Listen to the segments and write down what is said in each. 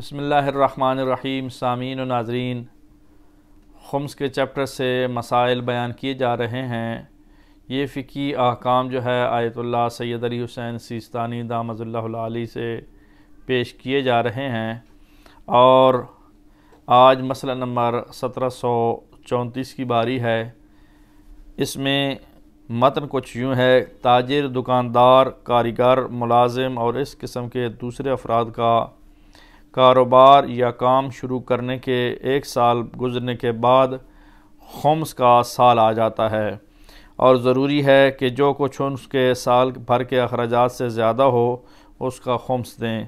بسم اللہ الرحمن الرحیم۔ سامعین و ناظرین، خمس کے چیپٹر سے مسائل بیان کیے جا رہے ہیں۔ یہ فقہی احکام جو ہے آیت اللہ سید علی حسین سیستانی دامت اللہ العالی سے پیش کیے جا رہے ہیں، اور آج مسئلہ نمبر 1734 کی باری ہے۔ اس میں متن کچھ یوں ہے: تاجر، دکاندار، کاریگر، ملازم اور اس قسم کے دوسرے افراد کا کاروبار یا کام شروع کرنے کے 1 سال گزرنے کے بعد خمس کا سال آ جاتا ہے، اور ضروری ہے کہ جو کچھ اس کے سال بھر کے اخراجات سے زیادہ ہو اس کا خمس دیں۔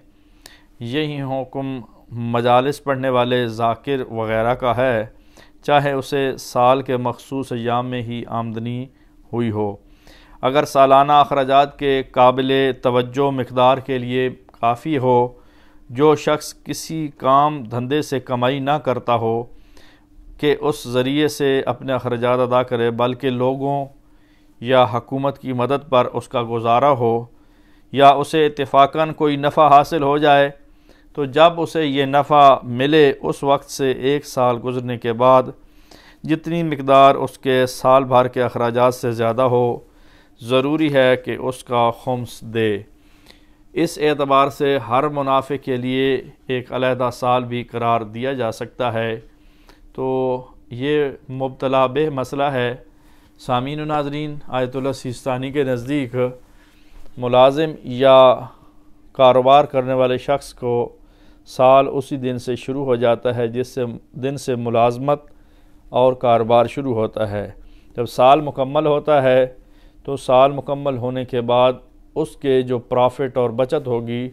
یہی حکم مجالس پڑھنے والے ذاکر وغیرہ کا ہے، چاہے اسے سال کے مخصوص ایام میں ہی آمدنی ہوئی ہو۔ اگر سالانہ اخراجات کے قابل توجہ مقدار کے لیے کافی ہو، جو شخص کسی کام دھندے سے کمائی نہ کرتا ہو کہ اس ذریعے سے اپنے اخراجات ادا کرے، بلکہ لوگوں یا حکومت کی مدد پر اس کا گزارا ہو، یا اسے اتفاقاً کوئی نفع حاصل ہو جائے، تو جب اسے یہ نفع ملے اس وقت سے 1 سال گزرنے کے بعد جتنی مقدار اس کے سال بھر کے اخراجات سے زیادہ ہو، ضروری ہے کہ اس کا خمس دے۔ اس اعتبار سے ہر منافع کے لیے ایک علیحدہ سال بھی قرار دیا جا سکتا ہے۔ تو یہ مبتلا بہ مسئلہ ہے۔ سامعین و ناظرین، آیت اللہ سیستانی کے نزدیک ملازم یا کاروبار کرنے والے شخص کو سال اسی دن سے شروع ہو جاتا ہے جس دن سے ملازمت اور کاروبار شروع ہوتا ہے۔ جب سال مکمل ہوتا ہے تو سال مکمل ہونے کے بعد اس کے جو پرافٹ اور بچت ہوگی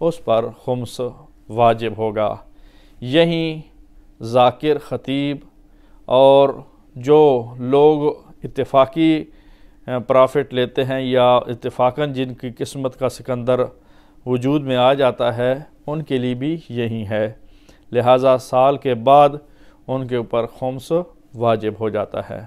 اس پر خمس واجب ہوگا۔ یہیں ذاکر، خطیب اور جو لوگ اتفاقی پرافٹ لیتے ہیں یا اتفاقاً جن کی قسمت کا سکندر وجود میں آ جاتا ہے، ان کے لیے بھی یہی ہے، لہٰذا سال کے بعد ان کے اوپر خمس واجب ہو جاتا ہے۔